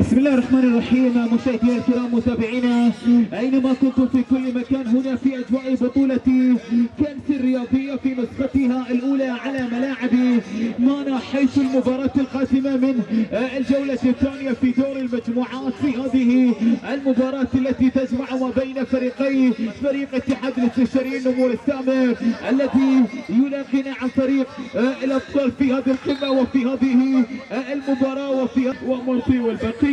بسم الله الرحمن الرحيم. مشاهدينا الكرام متابعينا اينما كنتم في كل مكان، هنا في اجواء بطولة كأس الرياضية في نسختها الاولى على ملاعب مانا، حيث المباراة القادمة من الجولة الثانية في دور المجموعات في هذه المباراة التي تجمع ما بين فريقي فريق اتحاد الاستشاريين نمور السامر الذي يلاقينا عن طريق الابطال في هذه القمة وفي هذه المباراة وفي ومرضي والبقية.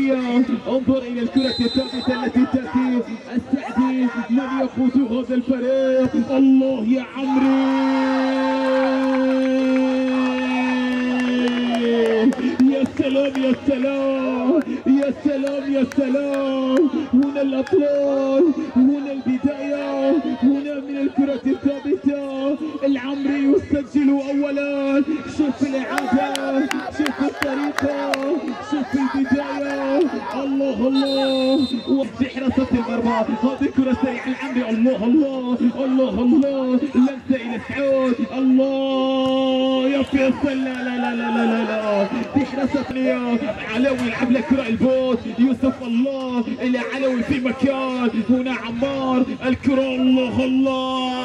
انظر الى الكرة الثابتة التي تأتي السعدي، من يقود هذا الفريق؟ الله يا عمري، يا سلام يا سلام يا سلام يا سلام. هنا الأطلال، هنا البداية، هنا من الكرة الثابتة العمري يسجل أولا. شوف الإعادة، شوف الطريقة، شوف البداية. الله الله، وفي حراسة المرمى هذه كرة سريعة العمري. الله الله الله الله، لمسة إلى سعود. الله يا فيصل، لا لا لا لا لا لا، في حراسة علوي يلعب لك كرة البوت. يوسف الله إلى علوي في مكان، هنا عمار الكرة. الله الله،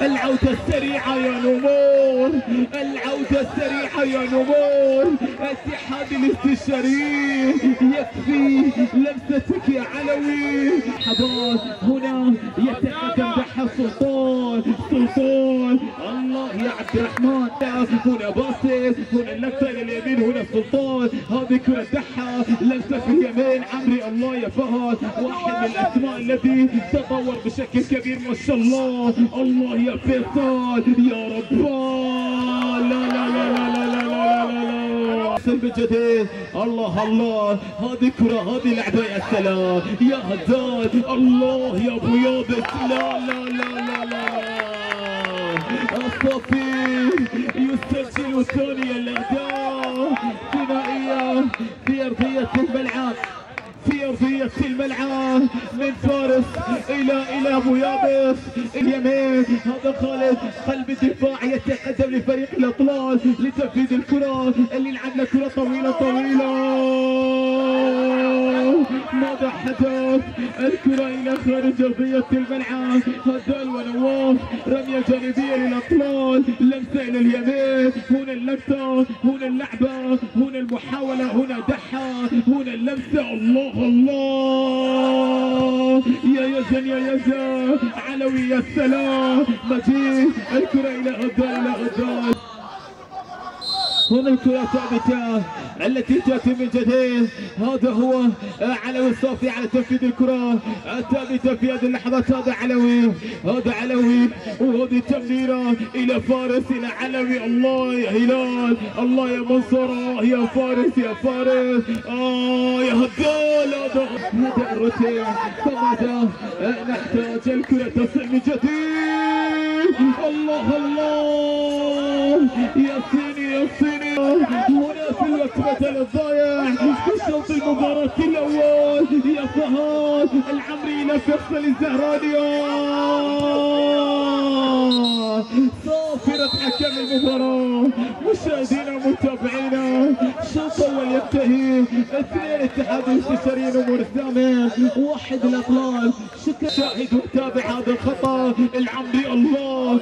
العودة السريعة يا نمور، العودة السريعة يا نمور. اتحاد الاستشاري يكفي لمستك يا علوي. حضار هنا يتقدم دحى سلطان، سلطان الله يا عبد الرحمن. هنا باسل، هنا اللقطة الى اليمين، هنا سلطان. هذه كرة دحى، لمسة في اليمين عمري. الله يا فهد، واحد من الاسماء الذي تطور بشكل كبير ما شاء الله. الله يا فيصل يا ربان، لا لا لا لا لا لا لا لا لا بالجديد. الله الله، هذه كرة، هذه لعبة، يا سلام يا هداد. الله يا ابو يابس، لا لا لا لا لا. الصفي يسجل ثاني الاهداف، ثنائية في ارضية الملعب، في ارضية الملعب من فارس الى ابو يابس اليمين. هذا خالد قلب الدفاع يتقدم لفريق الاطلال لتنفيذ الكرة اللي يلعب له كرة طويلة طويلة. ماذا حدث؟ الكرة الى خارج ارضية الملعب. هدال ونواف، رمية جانبية للاطلال، لمسة الى اليمين. هنا اللقطة، هنا اللعبة، هنا المحاولة، هنا دحى، هنا اللمسة. الله الله، يا يزن يا يزن علوي، يا سلام. مجيد الكرة الى هدال، الى هدال. هنا الكرة ثابتة التي تأتي من جديد. هذا هو علوي الصافي على تنفيذ الكرة الثابتة في هذه اللحظات. هذا علوي، هذا علوي، وهذه تمريرة إلى فارس، إلى علوي. الله يا هلال، الله يا منصور، يا فارس يا فارس. يا هدال، هذا الروتين. فماذا نحتاج؟ الكرة تصل من جديد. الله الله، يا صيني يا صيني. هنا في الوقت بدل الضايع في شوط المباراة الأول. يا فهد العمري إلى فيصل الزهراني. صافرة حكم المباراة. مشاهدينا ومتابعينا، الشوط الأول ينتهي 2 اتحاد الاستشاري نمور السامر 1 الأطلال. شكرا شاهد ومتابع هذا الخطأ العمري. الله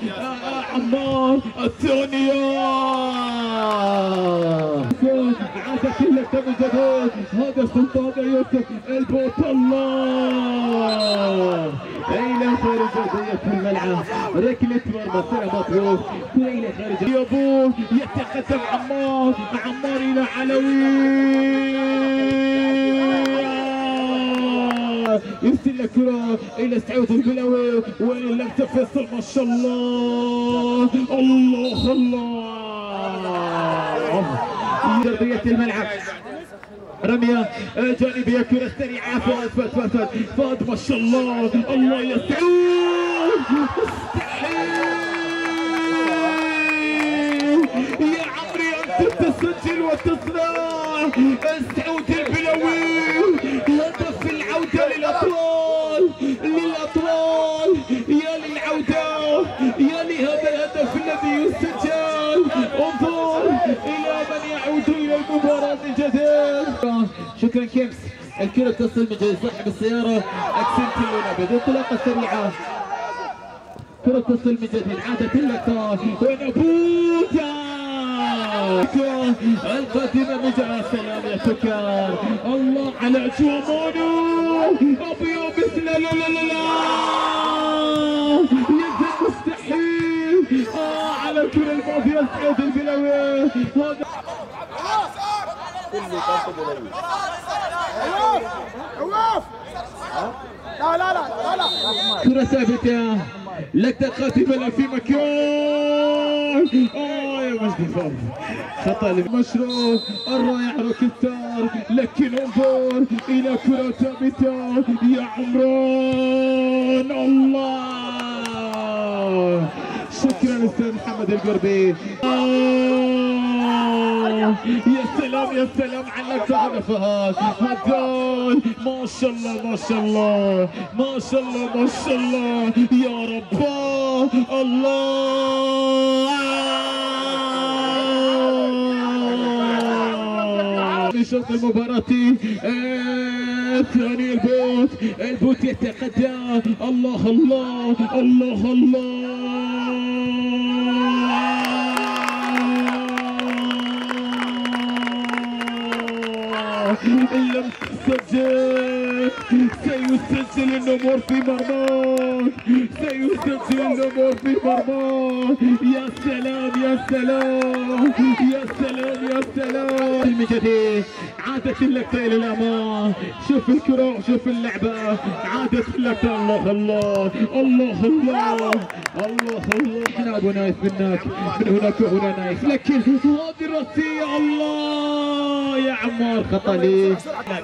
عمار الثانية، عادت اللقطة من جديد. هذا سلطان يوسف البوت. الله الى خارج ارضية الملعب، ركلة مرمى سنة مطروح، كرة الى خارج. يابو يتقدم عمار، عمار الى علوي، يرسل الكرة الى سعود البلوي. وين اللمسة؟ فيصل ما شاء الله. الله الله، ارضية الملعب، رمية جانبية، كرة سريعة. فهد فهد فهد فهد ما شاء الله. الله يا سعود، مستحيل يا عمري أن تسجل وتصنع. سعود البلوي، هدف العودة للأطلال، للأطلال. يا للعودة، يا لهذا الهدف الذي يسجل. انظر إلى شكرا كيمس. الكرة تصل من جهة صاحب السيارة اكسنت اللونة بدون انطلاقة سريعة. كرة تصل من جديد عادة اللقطة ونبوتا القادمة من جهة. سلام يا سكر. الله على جومونو ابيو مثل لا لا لا لا ينزل مستحيل. على الكرة الماضية سعيد البلوي. هذا لا لا لا لا لا كرة ثابتة لقطة قاتمة في مكان. يا مجدي فوز خطأ للمشروع الرائع روكستار. لكن انظر إلى كرة ثابتة يا عمران. الله شكرا أستاذ محمد القربي. يا سلام يا سلام على اللقطة فهد. هدول ما شاء الله ما شاء الله ما شاء الله ما شاء الله يا رب. الله في شوط المباراة الثاني. البوت يتقدم. الله الله الله الله. إن لم تسجل سيسجل النمور في مرماك. سيسجل النمور في مرماك. يا سلام يا سلام يا سلام يا سلام. من جديد عادت اللقطة إلى الأمام. شوف الكرة شوف اللعبة. عادت اللقطة. الله الله الله الله الله الله. احنا أبو نايف منك من هناك وهنا نايف. لكن هذه الرأسية. الله يا عمار خطأ لي.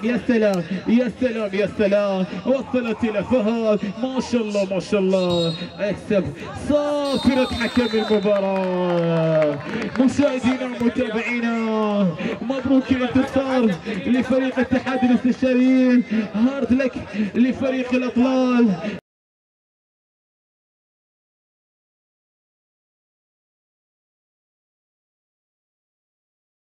يا سلام يا سلام يا سلام. وصلت الى فهد. ما شاء الله ما شاء الله. احسب صافرة حكم المباراة. مشاهدينا ومتابعينا مبروك الانتصار لفريق اتحاد الاستشاريين. هارد لك لفريق الاطلال.